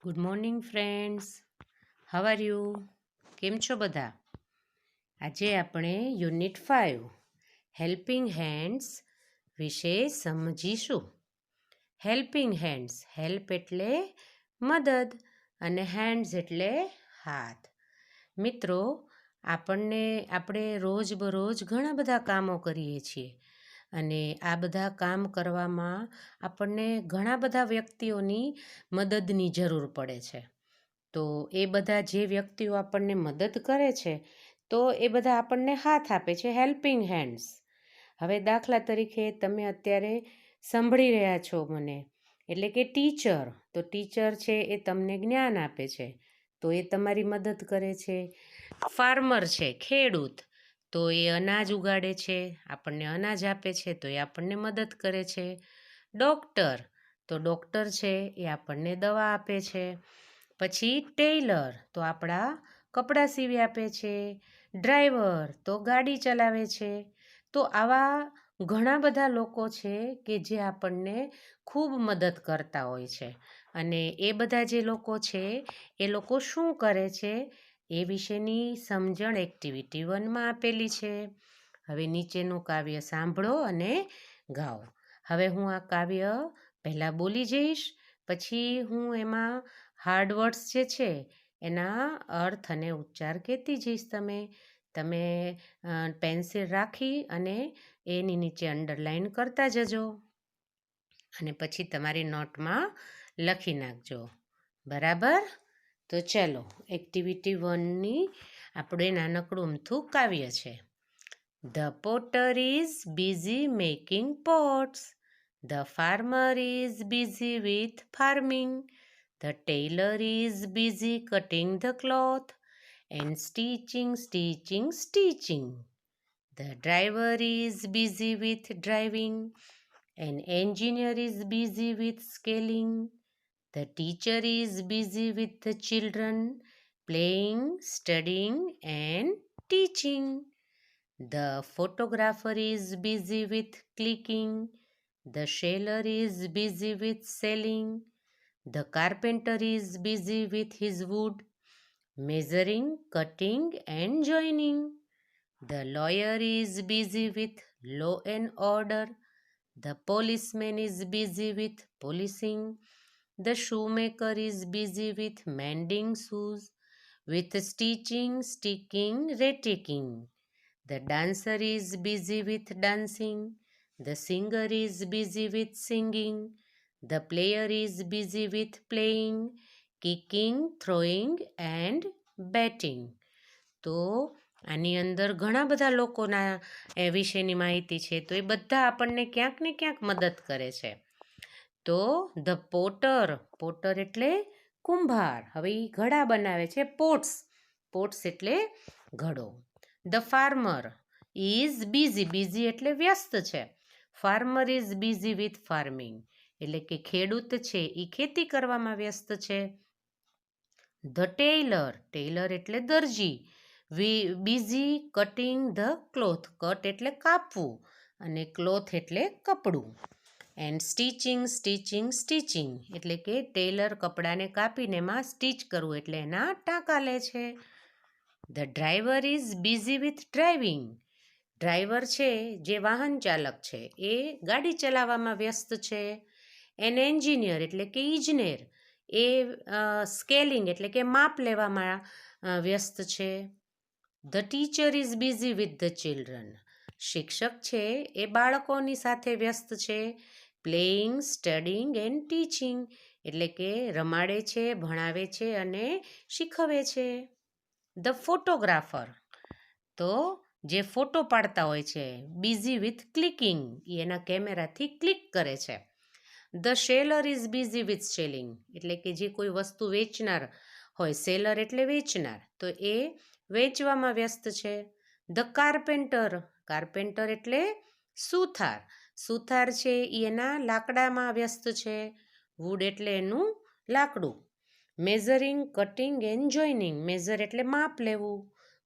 Good morning friends, how are you? કેમ છો બધા? આજે આપણે યુનિટ 5 હેલ્પિંગ હેન્ડ્સ વિશે સમજીશું. હેલ્પિંગ હેન્ડ્સ, હેલ્પ એટલે મદદ અને હેન્ડ્સ એટલે હાથ. મિત્રો, આપણે રોજબરોજ ઘણા બધા કામો કરીએ છીએ અને આ બધા કામ કરવામાં આપણને ઘણા બધા વ્યક્તિઓની મદદની જરૂર પડે છે. તો એ બધા જે વ્યક્તિઓ આપણને મદદ કરે છે તો એ બધા આપણને હાથ આપે છે, હેલ્પિંગ હેન્ડ્સ. હવે દાખલા તરીકે તમે અત્યારે સાંભળી રહ્યા છો મને, એટલે કે ટીચર. તો ટીચર છે એ તમને જ્ઞાન આપે છે, તો એ તમારી મદદ કરે છે. ફાર્મર છે, ખેડૂત, તો એ અનાજ ઉગાડે છે, આપણને અનાજ આપે છે, તો એ આપણને મદદ કરે છે. ડૉક્ટર, તો ડૉક્ટર છે એ આપણને દવા આપે છે. પછી ટેલર, તો આપણા કપડાં સીવી આપે છે. ડ્રાઈવર, તો ગાડી ચલાવે છે. તો આવા ઘણા બધા લોકો છે કે જે આપણને ખૂબ મદદ કરતા હોય છે. અને એ બધા જે લોકો છે એ લોકો શું કરે છે એ વિશેની સમજણ એક્ટિવિટી 1માં આપેલી છે. હવે નીચેનું કાવ્ય સાંભળો અને ગાઓ. હવે હું આ કાવ્ય પહેલાં બોલી જઈશ, પછી હું એમાં હાર્ડ વર્ડ્સ જે છે એના અર્થ અને ઉચ્ચાર કહેતી જઈશ. તમે પેન્સિલ રાખી અને એની નીચે અંડરલાઈન કરતા જજો અને પછી તમારી નોટમાં લખી નાખજો. બરાબર? તો ચલો, એક્ટિવિટી 1ની આપણે નાનકડું અમથું કાવ્ય છે. The potter is busy making pots. The farmer is busy with farming. The tailor is busy cutting the cloth and stitching. The driver is busy with driving. An engineer is busy with scaling. The teacher is busy with the children, playing, studying, and teaching. The photographer is busy with clicking. The sailor is busy with sailing. The carpenter is busy with his wood, measuring, cutting, and joining. The lawyer is busy with law and order. The policeman is busy with policing. The shoemaker is busy with mending shoes, with stitching, sticking, raticking. The dancer is busy with dancing. The singer is busy with singing. The player is busy with playing, kicking, throwing and batting. તો આની અંદર ઘણા બધા લોકોના વિશેની માહિતી છે, તો એ બધા આપણને ક્યાંક ને ક્યાંક મદદ કરે છે. તો ધ પોટર એટલે કુંભાર. હવે એ ઘડા બનાવે છે, પોટ્સ એટલે ઘડો. ધ ફાર્મર ઇઝ બિઝી એટલે વ્યસ્ત છે. Farmer is busy with farming એટલે કે ખેડૂત છે એ ખેતી કરવામાં વ્યસ્ત છે. ધ ટેલર એટલે દરજી, busy cutting the cloth, cut એટલે કાપવું અને ક્લોથ એટલે કપડું. એન્ડ સ્ટીચિંગ એટલે કે ટેલર કપડાને કાપીને એમાં સ્ટીચ કરવું એટલે એના ટાંકા લે છે. The driver is busy with driving. Driver છે જે વાહન ચાલક છે એ ગાડી ચલાવવામાં વ્યસ્ત છે. એન એન્જિનિયર એટલે કે ઇજનેર, એ સ્કેલિંગ એટલે કે માપ લેવામાં વ્યસ્ત છે. The teacher is busy with the children. શિક્ષક છે એ બાળકોની સાથે વ્યસ્ત છે. પ્લેઇંગ, સ્ટડીંગ એન્ડ ટીચિંગ એટલે કે રમાડે છે, ભણાવે છે અને શીખવે છે. ધ ફોટોગ્રાફર, તો જે ફોટો પાડતા હોય છે, બિઝી વિથ ક્લિકિંગ, એ એના કેમેરાથી ક્લિક કરે છે. The seller is busy with selling એટલે કે જે કોઈ વસ્તુ વેચનાર હોય, સેલર એટલે વેચનાર, તો એ વેચવામાં વ્યસ્ત છે. ધ કાર્પેન્ટર એટલે સુથાર છે એ એના લાકડામાં વ્યસ્ત છે. વુડ એટલે એનું લાકડું. Measuring, cutting and joining, measure એટલે માપ લેવું,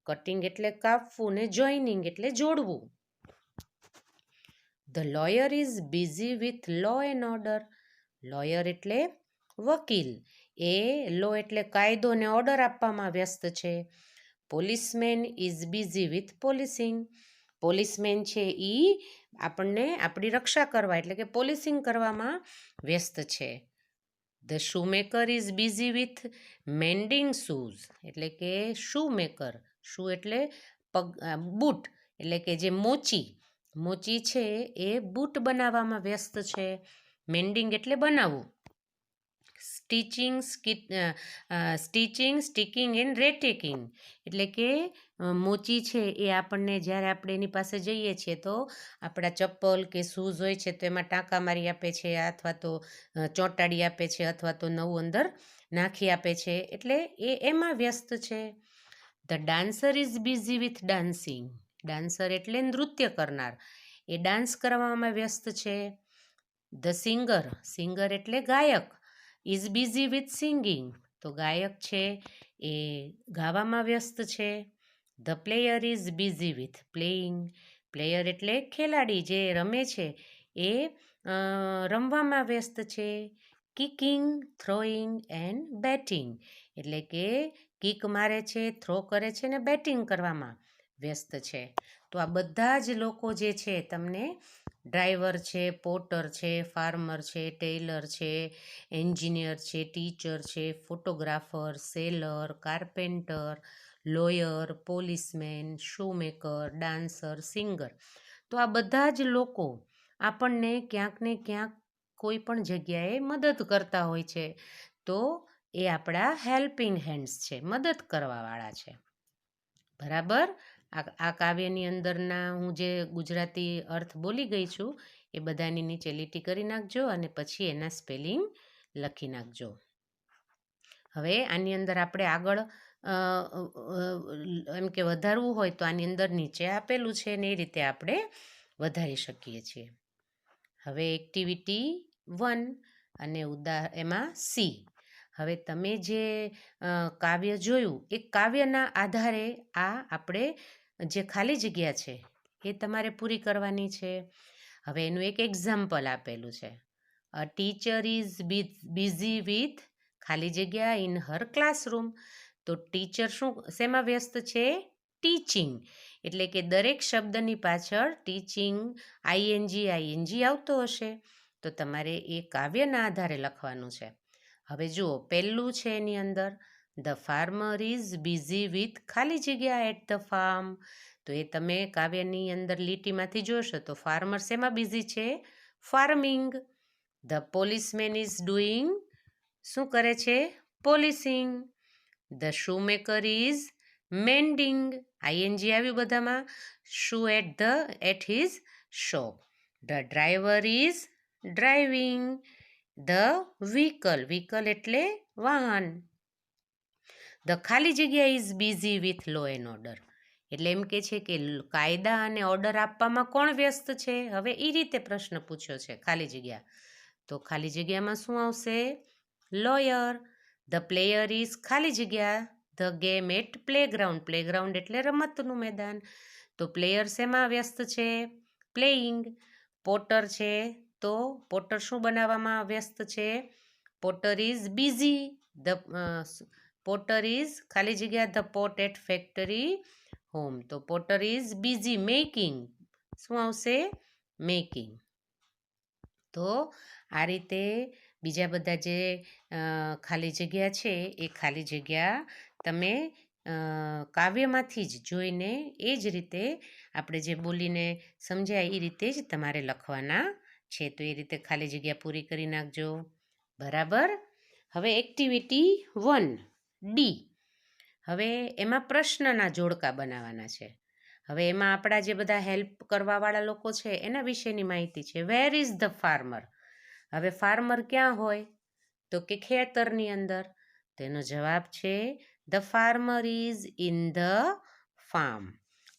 કટિંગ એટલે કાપવું ને જોઈનિંગ એટલે જોડવું. The lawyer is busy with law and order. Lawyer એટલે વકીલ, એ લો એટલે કાયદો ને ઓર્ડર આપવામાં વ્યસ્ત છે. Policeman is busy with policing. Policeman છે એ આપણને આપણી રક્ષા કરવા એટલે કે પોલીસિંગ કરવામાં વ્યસ્ત છે. The shoemaker is busy with mending shoes એટલે કે શૂમેકર, શૂ એટલે પગ, બૂટ એટલે કે જે મોચી છે એ બૂટ બનાવવામાં વ્યસ્ત છે. મેન્ડિંગ એટલે બનાવવું. સ્ટીચિંગ, સ્ટીકિંગ એન્ડ રેટેકિંગ એટલે કે મોચી છે એ આપણને જ્યારે આપણે એની પાસે જઈએ છીએ તો આપણા ચપ્પલ કે શૂઝ હોય છે તો એમાં ટાંકા મારી આપે છે, અથવા તો ચોંટાડી આપે છે, અથવા તો નવું અંદર નાખી આપે છે, એટલે એ એમાં વ્યસ્ત છે. The dancer is busy with dancing. Dancer એટલે નૃત્ય કરનાર, એ ડાન્સ કરવામાં વ્યસ્ત છે. ધ સિંગર એટલે ગાયક, ઇઝ બિઝી વિથ સિંગિંગ, તો ગાયક છે એ ગાવામાં વ્યસ્ત છે. The player is busy with playing. Player એટલે ખેલાડી જે રમે છે એ રમવામાં વ્યસ્ત છે. કિકિંગ, થ્રોઈંગ એન્ડ બેટિંગ એટલે કે કિક મારે છે, થ્રો કરે છે ને બેટિંગ કરવામાં વ્યસ્ત છે. તો આ બધા જ લોકો જે છે તમને ડ્રાઈવર છે, પોર્ટર છે, ફાર્મર છે, ટેલર છે, એન્જિનિયર છે, ટીચર છે, photographer, seller, carpenter, lawyer, policeman, Shoemaker, dancer, singer, તો આ બધા જ લોકો આપણને ક્યાંક ને ક્યાંક કોઈ પણ જગ્યાએ મદદ કરતા હોય છે, તો એ આપણા હેલ્પિંગ હેન્ડ્સ છે, મદદ કરવાવાળા છે. બરાબર. આ કાવ્યની અંદરના હું જે ગુજરાતી અર્થ બોલી ગઈ છું એ બધાની નીચે લીટી કરી નાખજો અને પછી એના સ્પેલિંગ લખી નાખજો. હવે આની અંદર આપણે આગળ એમ કે વધારવું હોય તો આની અંદર નીચે આપેલું છે ને એ રીતે આપણે વધારી શકીએ છીએ. હવે એક્ટિવિટી 1 અને એમાં સી. હવે તમે જે કાવ્ય જોયું એ કાવ્યના આધારે આ આપણે જે ખાલી જગ્યા છે એ તમારે પૂરી કરવાની છે. હવે એનું એક એક્ઝામ્પલ આપેલું છે. A teacher is busy with ખાલી જગ્યા ઇન હર ક્લાસરૂમ. તો ટીચર શેમાં વ્યસ્ત છે? ટીચિંગ, એટલે કે દરેક શબ્દની પાછળ ટીચિંગ આઈએનજી આવતો હશે, તો તમારે એ કાવ્યના આધારે લખવાનું છે. હવે જુઓ પહેલું છે એની અંદર the farmer is busy with ખાલી જગ્યા એટ ધ ફાર્મ. તો એ તમે કાવ્યની અંદર લીટીમાંથી જોશો તો ફાર્મર શેમાં બિઝી છે? Farming. The policeman is doing, શું કરે છે? Policing. The shoemaker is mending, ING આવ્યું બધામાં, shoe at his shop. The driver is driving. The vehicle એટલે વાહન. ધ ખાલી જગ્યા is busy with law and order, એટલે એમ કે છે કે કાયદા અને ઓર્ડર આપવામાં કોણ વ્યસ્ત છે? હવે એ રીતે પ્રશ્ન પૂછ્યો છે ખાલી જગ્યા, તો ખાલી જગ્યામાં શું આવશે? લોયર. ધ પ્લેયર ઇઝ ખાલી જગ્યા the game at playground. Playground એટલે રમતનું મેદાન, તો પ્લેયર શેમાં વ્યસ્ત છે? પ્લેઇંગ. પોટર છે તો પોટર શું બનાવવામાં વ્યસ્ત છે? Potter is busy. The potter is ખાલી જગ્યા the pot at factory home. તો પોટર ઇઝ બિઝી મેકિંગ, શું આવશે? મેકિંગ. તો આ રીતે બીજા બધા જે ખાલી જગ્યા છે એ ખાલી જગ્યા તમે કાવ્યમાંથી જ જોઈને એ જ રીતે આપણે જે બોલીને સમજાય એ રીતે જ તમારે લખવાના છે. તો એ રીતે ખાલી જગ્યા પૂરી કરી નાખજો. બરાબર. હવે એક્ટિવિટી 1D. હવે એમાં પ્રશ્નના જોડકા બનાવવાના છે. હવે એમાં આપણા જે બધા હેલ્પ કરવાવાળા લોકો છે એના વિશેની માહિતી છે. Where is the farmer? હવે ફાર્મર ક્યાં હોય? તો કે ખેતરની અંદર. તેનો જવાબ છે the farmer is in the farm.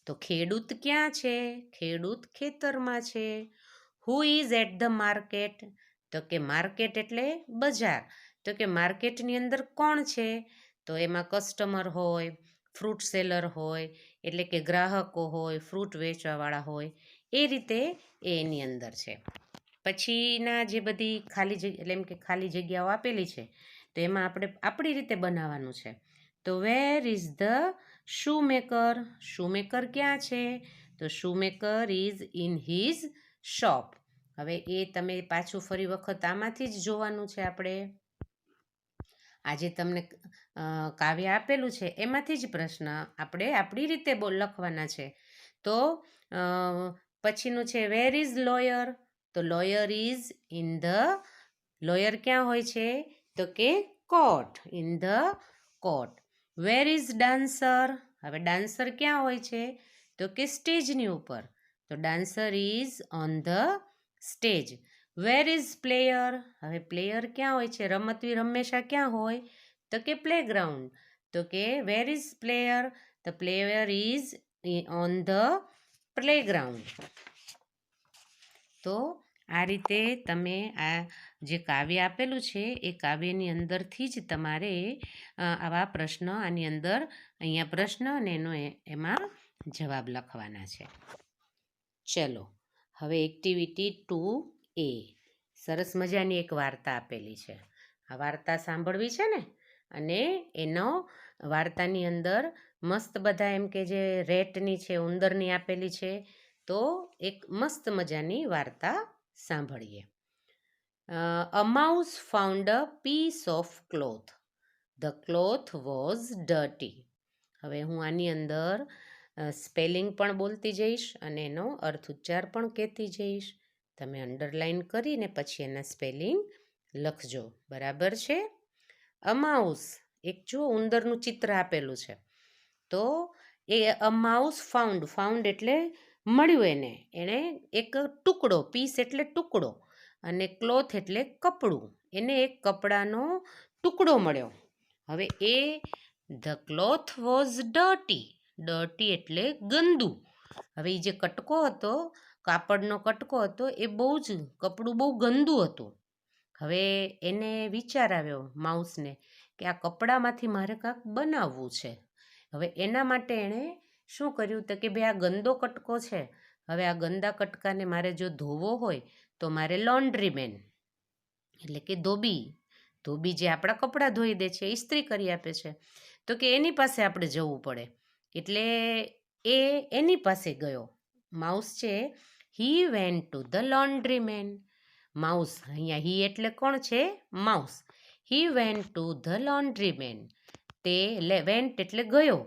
તો ખેડૂત ક્યાં છે? ખેડૂત ખેતરમાં છે. Who is at the market? તો કે માર્કેટ એટલે બજાર, તો કે માર્કેટની અંદર કોણ છે? તો એમાં કસ્ટમર હોય, ફ્રૂટ સેલર હોય એટલે કે ગ્રાહકો હોય, ફ્રૂટ વેચવાવાળા હોય, એ રીતે એની અંદર છે. પછીના જે બધી ખાલી જગ્યા એટલે એમ કે ખાલી જગ્યાઓ આપેલી છે તો તો એમાં આપણે આપણી રીતે બનાવવાનું છે. તો where is the shoemaker? Shoemaker ક્યાં છે? તો shoemaker is in his shop. હવે એ તમે પાછું ફરી વખત આમાંથી જ જોવાનું છે. આપણે આજે તમને કાવ્ય આપેલું છે એમાંથી જ પ્રશ્ન આપણે આપણી રીતે લખવાના છે. તો પછીનું છે વેર ઇઝ લોયર? તો lawyer is in the, lawyer ક્યાં હોય છે? તો કે court, in the court. Where is dancer? હવે ડાન્સર ક્યાં હોય છે? તો કે સ્ટેજની ઉપર. તો dancer is on the stage. Where is player? હવે પ્લેયર ક્યાં હોય છે? રમતવીર હંમેશા ક્યાં હોય? તો કે પ્લેગ્રાઉન્ડ. તો કે where is player? The player is on the playground. તો આ રીતે તમે આ જે કાવ્ય આપેલું છે એ કાવ્યની અંદરથી જ તમારે આવા પ્રશ્ન આની અંદર અહીંયા પ્રશ્ન અને એનો એમાં જવાબ લખવાના છે. ચલો હવે એક્ટિવિટી 2A. સરસ મજાની એક વાર્તા આપેલી છે. આ વાર્તા સાંભળવી છે ને, અને એનો વાર્તાની અંદર મસ્ત બધા એમ કે જે રેટની છે, ઉંદરની આપેલી છે. તો એક મસ્ત મજાની વાર્તા સાંભળીએ. A mouse found a piece of cloth. The cloth was dirty. હવે હું આની અંદર સ્પેલિંગ પણ બોલતી જઈશ અને એનો અર્થ ઉચ્ચાર પણ કહેતી જઈશ. તમે અંડરલાઈન કરીને પછી એના સ્પેલિંગ લખજો. બરાબર છે? અ માઉસ, એક જો ઉંદરનું ચિત્ર આપેલું છે. તો એ અ માઉસ ફાઉન્ડ, ફાઉન્ડ એટલે મળ્યું એણે એક ટુકડો, પીસ એટલે ટુકડો, અને ક્લોથ એટલે કપડું. એને એક કપડાનો ટુકડો મળ્યો. હવે એ the cloth was dirty. Dirty એટલે ગંદુ. હવે એ જે કટકો હતો, કાપડનો કટકો હતો, એ બહુ જ કપડું બહુ ગંદુ હતું. હવે એને વિચાર આવ્યો માઉસને કે આ કપડામાંથી મારે કાંઈક બનાવવું છે. હવે એના માટે એણે શું કર્યું? તો કે ભાઈ આ ગંદો કટકો છે, હવે આ ગંદા કટકાને મારે જો ધોવો હોય તો મારે લોન્ડ્રીમેન એટલે કે ધોબી જે આપણા કપડાં ધોઈ દે છે, ઇસ્ત્રી કરી આપે છે, તો કે એની પાસે આપણે જવું પડે. એટલે એ એની પાસે ગયો. માઉસ છે, he went to the laundryman. Mouse અહીંયા હી એટલે કોણ છે? Mouse. He went to the laundryman. તે વેન્ટ એટલે ગયો,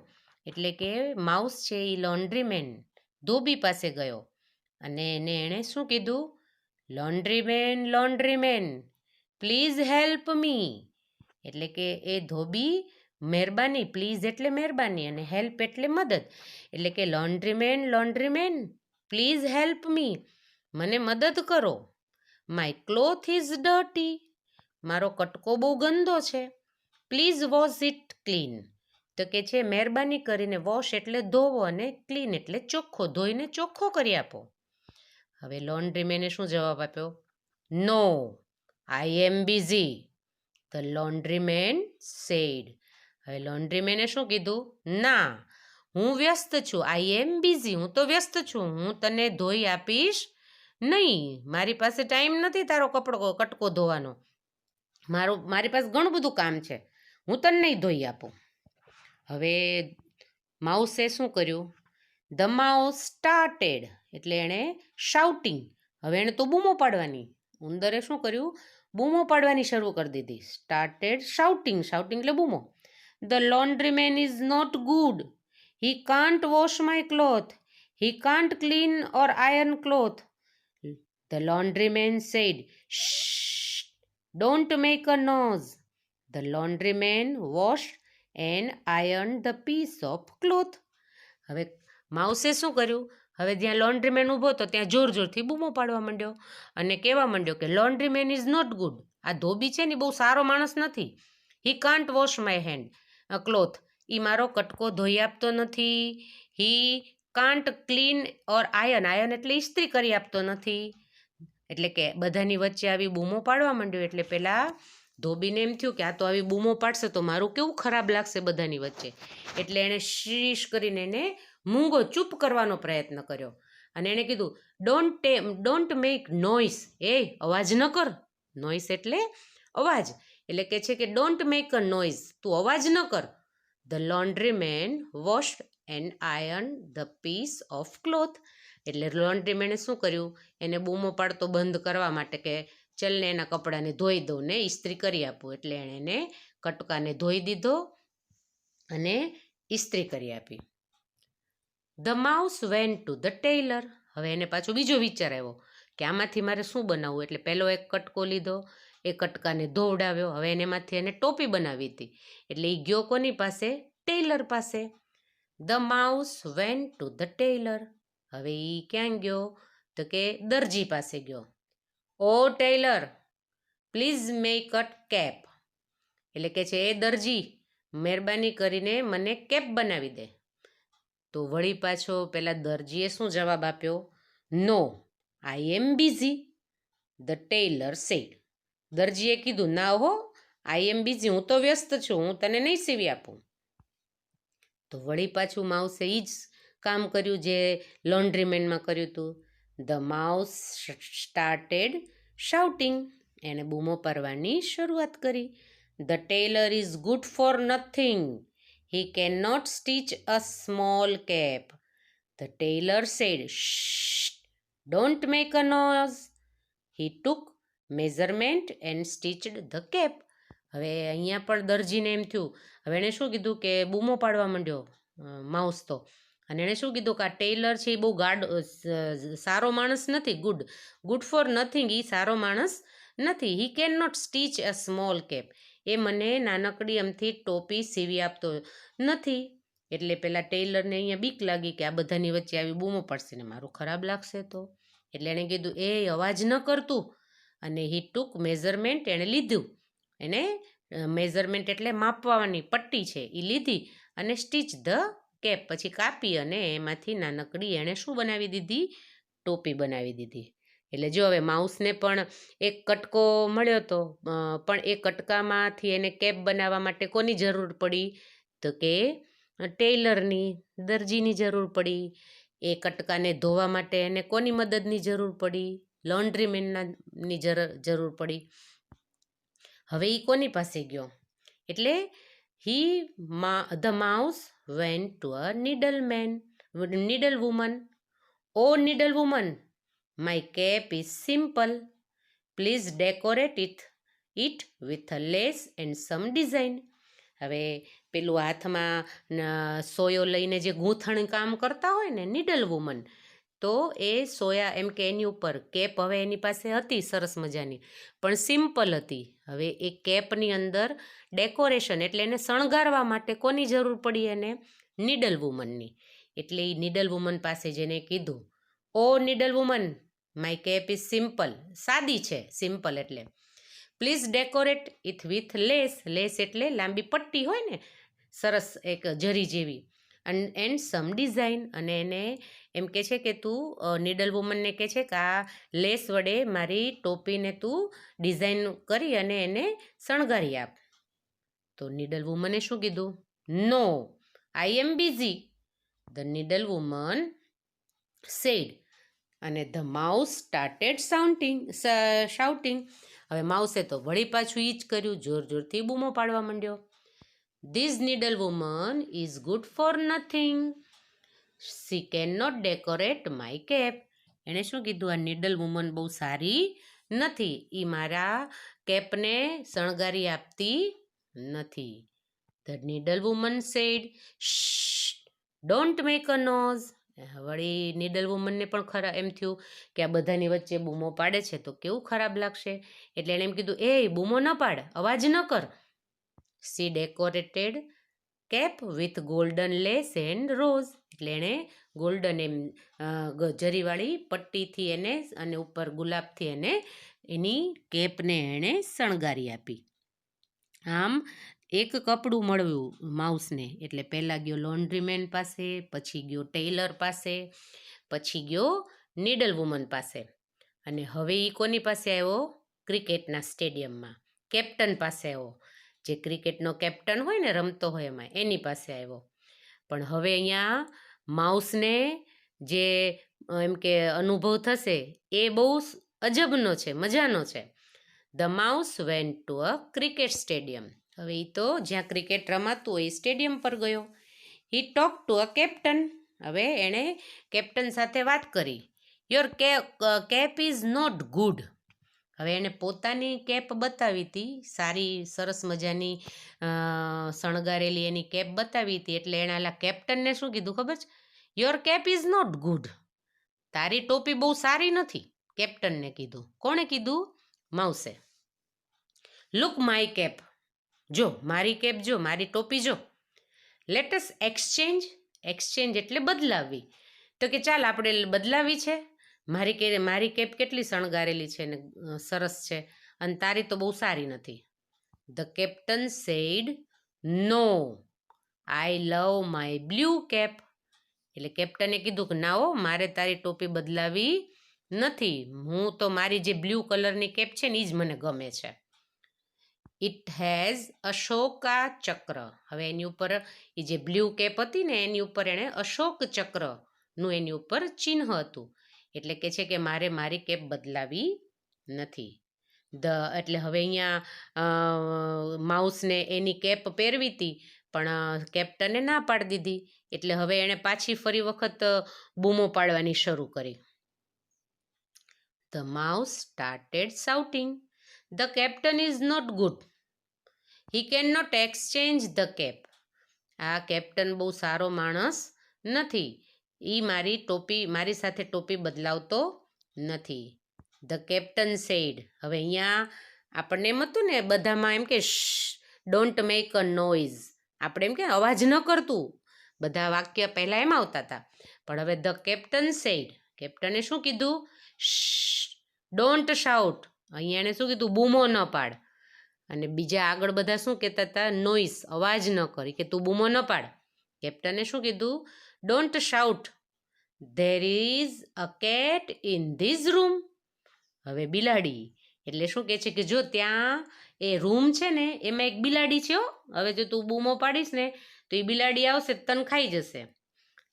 એટલે કે માઉસ છે એ લોન્ડ્રીમેન ધોબી પાસે ગયો અને એણે શું કીધું? લોન્ડ્રીમેન, લોન્ડ્રીમેન પ્લીઝ હેલ્પ મી. એટલે કે એ ધોબી મહેરબાની, પ્લીઝ એટલે મહેરબાની અને હેલ્પ એટલે મદદ. એટલે કે લોન્ડ્રીમેન, લોન્ડ્રીમેન પ્લીઝ હેલ્પ મી, મને મદદ કરો. My cloth is dirty. મારો કટકો બહુ ગંદો છે. Please wash it clean. તો કે છે મહેરબાની કરીને વોશ એટલે ધોવો અને ક્લીન એટલે ચોખ્ખો, ધોઈને ચોખ્ખો કરી આપો. હવે લોન્ડ્રીમેને શું જવાબ આપ્યો? No, I am busy. The laundryman said. હવે લોન્ડ્રીમેને શું કીધું? ના, હું વ્યસ્ત છું. આઈ એમ બિઝી, હું તો વ્યસ્ત છું, હું તને ધોઈ આપીશ નહીં. મારી પાસે ટાઈમ નથી તારો કટકો ધોવાનો. મારી પાસે ઘણું બધું કામ છે, હું તને નહીં ધોઈ આપું. હવે માઉસે શું કર્યું? ધ માઉસ સ્ટાર્ટેડ એટલે એણે શાઉટિંગ. હવે એણે તો બૂમો પાડવાની. ઉંદરે શું કર્યું? બૂમો પાડવાની શરૂ કરી દીધી. સ્ટાર્ટેડ શાઉટિંગ, શાઉટિંગ એટલે બૂમો. The laundryman is not good. He can't wash my cloth. He can't clean or iron cloth. The laundryman said, shh, don't make a noise. The laundryman wash and iron the piece of cloth. હવે માઉસે શું કર્યું? હવે જ્યાં લોન્ડ્રીમેન ઊભો હતો ત્યાં જોરથી બૂમો પાડવા માંડ્યો અને કહેવા માંડ્યો કે લોન્ડ્રીમેન ઇઝ નોટ ગુડ. આ ધોબી છે ને બહુ સારો માણસ નથી. He can't wash my hand cloth. એ મારો કટકો ધોઈ આપતો નથી. He can't clean or iron, iron એટલે ઇસ્ત્રી કરી આપતો નથી. એટલે કે બધાની વચ્ચે આવી બૂમો પાડવા માંડ્યો. એટલે પેલા ધોબીને એમ થયું કે આ તો આવી બૂમો પાડશે તો મારું કેવું ખરાબ લાગશે બધાની વચ્ચે. એટલે એણે શીશ કરીને એને મૂંગો ચૂપ કરવાનો પ્રયત્ન કર્યો અને એણે કીધું ડોન્ટ મેક નોઈસ. એ અવાજ ન કર. નોઈસ એટલે અવાજ. એટલે કે છે કે ડોન્ટ મેક અ નોઇઝ, તું અવાજ ન કર. The laundry man washed and iron the piece of cloth. એટલે લોન્ડ્રી મેને શું કર્યું, એને બૂમો પાડતો બંધ કરવા માટે કે ચલને એના કપડાને ધોઈ દઉં ને ઇસ્ત્રી કરી આપું. એટલે એણે એને કટકાને ધોઈ દીધો અને ઇસ્ત્રી કરી આપી. The mouse went to the tailor. હવે એને પાછો બીજો વિચાર આવ્યો કે આમાંથી મારે શું બનાવવું. એટલે પહેલો એક કટકો લીધો, એ કટકાને ધોવડાવ્યો. હવે એનેમાંથી એને ટોપી બનાવી હતી. એટલે એ ગયો કોની પાસે, ટેલર પાસે. The mouse went to the tailor. હવે એ ક્યાં ગયો, તો કે દરજી પાસે ગયો. O tailor please make a cap. એટલે કે છે એ દરજી મહેરબાની કરીને મને કેપ બનાવી દે. તો વળી પાછો પેલા દરજીએ શું જવાબ આપ્યો, no I am busy. The tailor said. દરજીએ કીધું ના હો, આઈ એમ બિઝી, હું તો વ્યસ્ત છું, હું તને નહીં સીવી આપું. તો વળી પાછું માઉસે એ જ કામ કર્યું જે લોન્ડ્રીમેનમાં કર્યું હતું. The mouse started shouting. એણે બૂમો પાડવાની શરૂઆત કરી. The Taylor is good for nothing, he cannot stitch a small cap. The tailor said, shh, don't make a noise. He took measurement and stitched the cap. હવે અહીંયા પણ દરજીને એમ થયું. હવે એણે શું કીધું કે બૂમો પાડવા માંડ્યો માઉસ તો. અને એણે શું કીધું કે આ ટેલર છે એ બહુ સારો માણસ નથી, ગુડ ફોર નથિંગ, એ સારો માણસ નથી. He can not stitch a small cap, એ મને નાનકડી અમથી ટોપી સીવી આપતો નથી. એટલે પેલા ટેલરને અહીંયા બીક લાગી કે આ બધાની વચ્ચે આવી બૂમો પડશે ને મારું ખરાબ લાગશે તો. એટલે એણે કીધું એ અવાજ ન કરતું. અને હી ટુક મેઝરમેન્ટ, એણે લીધું. એને મેઝરમેન્ટ એટલે માપવાની પટ્ટી છે એ લીધી અને સ્ટીચ ધ કેપ, પછી કાપી અને એમાંથી નાનકડી એણે શું બનાવી દીધી, ટોપી બનાવી દીધી. એટલે જો હવે માઉસને પણ એક કટકો મળ્યો હતો, પણ એ કટકામાંથી એને કેપ બનાવવા માટે કોની જરૂર પડી, તો કે ટેલરની, દરજીની જરૂર પડી. એ કટકાને ધોવા માટે એને કોની મદદની જરૂર પડી, લોન્ડ્રીમેનની જરૂર પડી. હવે એ કોની પાસે ગયો, એટલે the mouse went to a needle woman. Oh needle woman, my cap is simple, please decorate it with a lace and some design. હવે પેલું હાથમાં સોયો લઈને જે ગૂંથણ કામ કરતા હોય ને નીડલ વુમન, તો એ સોયા એમ કે એની ઉપર કેપ હવે એની પાસે હતી સરસ મજાની, પણ સિમ્પલ હતી. હવે એ કેપની અંદર ડેકોરેશન એટલે એને શણગારવા માટે કોની જરૂર પડી, એને નીડલ વુમનની. એટલે એ નીડલ વુમન પાસે જેને કીધું, O needle woman, my cap is simple, સાદી છે, સિમ્પલ એટલે. Please decorate it with lace. Lace એટલે લાંબી પટ્ટી હોય ને, સરસ એક જરી જેવી, એન્ડ સમ ડિઝાઇન. અને એને એમ કે છે કે તું નીડલ વુમનને કહે છે કે આ લેસ વડે મારી ટોપીને તું ડિઝાઇન કરી અને એને શણગારી આપ. તો નીડલ વુમને શું કીધું, no I am busy. The needle woman said. અને ધ માઉસ સ્ટાર્ટેડ શાઉટિંગ. હવે માઉસે તો વળી પાછું એ જ કર્યું, જોર જોરથી બૂમો પાડવા માંડ્યો. This needle woman is good for nothing, she can not decorate my cap. એણે શું કીધું, આ નીડલ વુમન બહુ સારી નથી, એ મારા કેપને શણગારી આપતી નથી. The needle woman said, shh, don't make a noise. વળી નીડલ વુમનને પણ ખરા એમ થયું કે આ બધાની વચ્ચે બૂમો પાડે છે તો કેવું ખરાબ લાગશે. એટલે એણે એમ કીધું, એ બૂમો ન પાડ, અવાજ ન કર. She decorated cap with golden lace and rose. એટલે એણે ગોલ્ડન એમ જરીવાળી પટ્ટીથી એને અને ઉપર ગુલાબથી એને એની કેપને એણે શણગારી આપી. આમ એક કપડું મળ્યું માઉસને. એટલે પહેલાં ગયો લોન્ડ્રીમેન પાસે, પછી ગયો ટેલર પાસે, પછી ગયો નીડલ વુમન પાસે. અને હવે એ કોની પાસે આવ્યો, ક્રિકેટના સ્ટેડિયમમાં કેપ્ટન પાસે આવ્યો. જે ક્રિકેટનો કેપ્ટન હોય ને, રમતો હોય એમાં, એની પાસે આવ્યો. પણ હવે અહીંયા માઉસને જે એમ કે અનુભવ થશે એ બહુ અજબનો છે, મજાનો છે. The mouse went to a cricket stadium. હવે એ તો જ્યાં ક્રિકેટ રમાતું હોય એ સ્ટેડિયમ પર ગયો. He talk to a captain. હવે એણે કેપ્ટન સાથે વાત કરી. Your cap is not good. હવે એણે પોતાની કેપ બતાવી હતી, સારી સરસ મજાની શણગારેલી એની કેપ બતાવી હતી. એટલે એણે આલા કેપ્ટનને શું કીધું ખબર છે? Your cap is not good. તારી ટોપી બહુ સારી નથી, કેપ્ટનને કીધું. કોણે કીધું? માઉસે. Look my cap. જો મારી કેપ, જો મારી ટોપી જો. Lettuce exchange. એક્સચેન્જ એટલે બદલાવી. તો કે ચાલ આપણે બદલાવી છે. મારી કેપ કેટલી શણગારેલી છે ને સરસ છે, અને તારી તો બહુ સારી નથી. The captain said no, I love my blue cap. એટલે કેપ્ટને કીધું કે ના હો, મારે તારી ટોપી બદલાવી નથી. હું તો મારી જે બ્લુ કલરની કેપ છે ને એ જ મને ગમે છે. ઇટ હેઝ અશોકા ચક્ર. હવે એની ઉપર એ જે બ્લુ કેપ હતી ને એની ઉપર એણે અશોક ચક્રનું એની ઉપર ચિહ્ન હતું. એટલે કે છે કે મારે મારી કેપ બદલાવી નથી. એટલે હવે અહીંયા માઉસને એની કેપ પહેરવી હતી, પણ કેપ્ટને ના પાડી દીધી. એટલે હવે એણે પાછી ફરી વખત બૂમો પાડવાની શરૂ કરી. The mouse started shouting, the captain is not good. He can not exchange the cap. આ કેપ્ટન બહુ સારો માણસ નથી. એ મારી સાથે ટોપી બદલાવતો નથી. The captain said. હવે અહીંયા આપણને એમ હતું ને બધામાં એમ કે ડોન્ટ મેક અ નોઇઝ. આપણે એમ કે અવાજ ન કરતું. બધા વાક્ય પહેલાં એમ આવતા હતા. પણ હવે ધ કેપ્ટન સેડ, કેપ્ટને શું કીધું? Don't shout. અહીંયા એણે શું કીધું? બૂમો ન પાડ. અને બીજા આગળ બધા શું કહેતા હતા? નોઇસ, અવાજ ન કરી, કે તું બૂમો ન પાડ. કેપ્ટને શું કીધું? Don't shout. There is a cat in this room. હવે બિલાડી. એટલે શું કહે છે કે જો ત્યાં એ રૂમ છે ને એમાં એક બિલાડી છે હો. હવે જો તું બૂમો પાડીશ ને તો એ બિલાડી આવશે, તને ખાઈ જશે.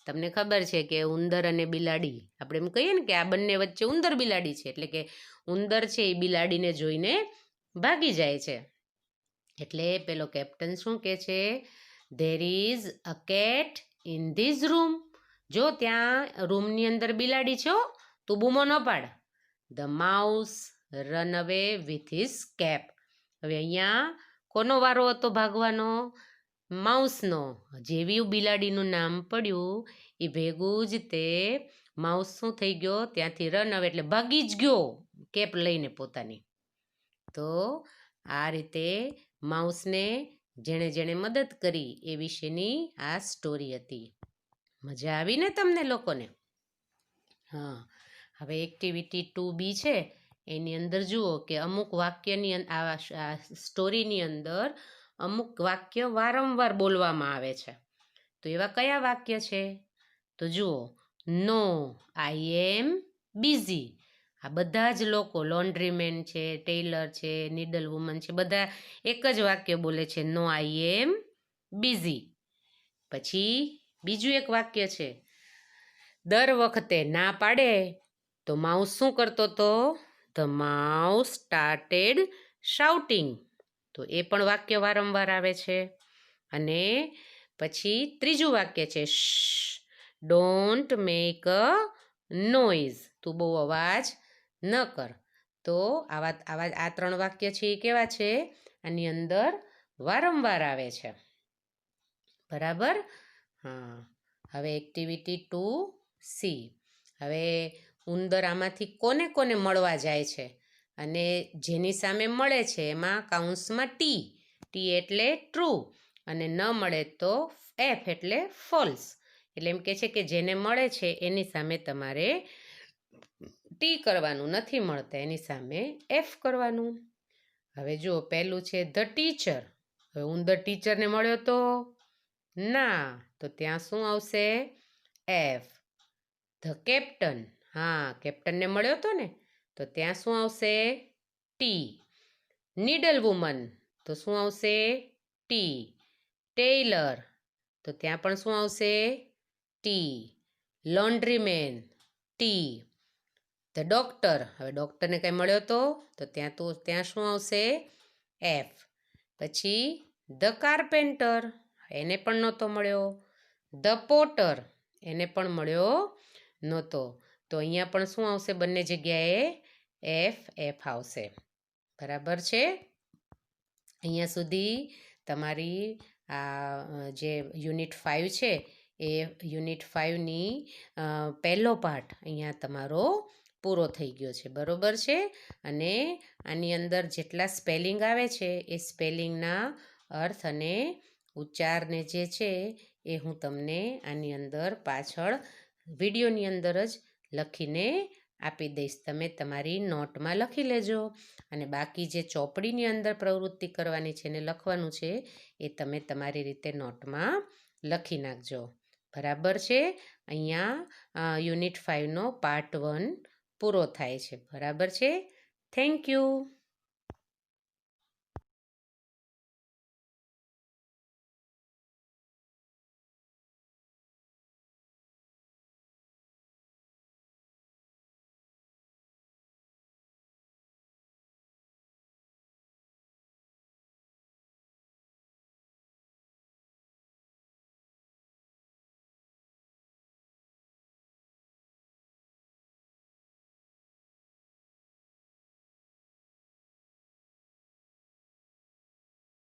તમને ખબર છે કે ઉંદર અને બિલાડી, આપણે એમ કહીએ ને કે આ બંને વચ્ચે ઉંદર બિલાડી છે. એટલે કે ઉંદર છે એ બિલાડીને જોઈને ભાગી જાય છે. એટલે પેલો કેપ્ટન શું કહે છે? There is a cat in this room. જો ત્યાં રૂમની અંદર બિલાડી છે હો, તું બૂમો ન પાડ. The mouse run away with his cap. હવે અહીંયા કોનો વારો હતો ભાગવાનો? માઉસનો. જેવી બિલાડીનું નામ પડ્યું એ ભેગું જ તે માઉસ શું થઈ ગયો? ત્યાંથી રન અવે એટલે ભાગી જ ગયો કેપ લઈને પોતાની. તો આ રીતે માઉસને જેણે જેણે મદદ કરી એ વિશેની આ સ્ટોરી હતી. મજા આવી ને તમને લોકોને? હા. હવે એક્ટિવિટી 2B છે એની અંદર જુઓ કે અમુક વાક્યની આ સ્ટોરીની અંદર અમુક વાક્ય વારંવાર બોલવામાં આવે છે. તો એવા કયા વાક્ય છે? તો જુઓ, નો, આઈ એમ બિઝી. આ બધા જ લોકો, લોન્ડ્રીમેન છે, ટેલર છે, નીડલ વુમન છે, બધા એક જ વાક્ય બોલે છે, નો આઈ એમ બિઝી. પછી બીજું એક વાક્ય છે, દર વખતે ના પાડે તો માઉસ શું કરતો હતો? The mouse started shouting. તો એ પણ વાક્ય વારંવાર આવે છે. અને પછી ત્રીજું વાક્ય છે, ડોન્ટ મેક અ નોઇઝ. તું બહુ અવાજ ન કર. તો આ 3 વાક્ય છે એ કેવા છે? આની અંદર વારંવાર આવે છે. બરાબર? હા. હવે એક્ટિવિટી 2C. હવે ઉંદર આમાંથી કોને કોને મળવા જાય છે? અને જેની સામે મળે છે એમાં કાઉન્સમાં ટી. ટી એટલે ટ્રુ, અને ન મળે તો એફ એટલે ફોલ્સ. એટલે એમ કે છે કે જેને મળે છે એની સામે તમારે ટી કરવાનું, નથી મળતા એની સામે એફ કરવાનું. હવે જુઓ, પહેલું છે ધ ટીચર. હવે ઉંદર ટીચરને મળ્યો તો ના, તો ત્યાં શું આવશે? એફ. The captain. હા, કેપ્ટનને મળ્યો હતો ને, તો ત્યાં શું આવશે? ટી. નીડલ વુમન, તો શું આવશે? ટી. ટેલર, તો ત્યાં પણ શું આવશે? ટી. લોન્ડ્રીમેન, ટી. ધ ડોક્ટર, હવે ડૉક્ટરને કંઈ મળ્યો તો ત્યાં શું આવશે? એફ. પછી ધ કાર્પેન્ટર, એને પણ નહોતો મળ્યો. ધ પોટર, એને પણ મળ્યો નહોતો. તો અહીંયા પણ શું આવશે? બંને જગ્યાએ એફ આવશે. બરાબર છે? અહીંયા સુધી તમારી આ જે યુનિટ 5 છે એ યુનિટ 5ની પહેલો પાઠ અહીંયા તમારો પૂરો થઈ ગયો છે. બરાબર છે? અને આની અંદર જેટલા સ્પેલિંગ આવે છે એ સ્પેલિંગના અર્થ અને ઉચ્ચારને જે છે એ હું તમને આની અંદર પાછળ વિડીયોની અંદર જ લખીને આપી દઈશ. તમે તમારી નોટમાં લખી લેજો અને બાકી જે ચોપડીની અંદર પ્રવૃત્તિ કરવાની છે ને લખવાનું છે એ તમે તમારી રીતે નોટમાં લખી નાખજો. બરાબર છે? અહીંયા યુનિટ 5નો પાર્ટ 1 પૂરો થાય છે. બરાબર છે? Thank you.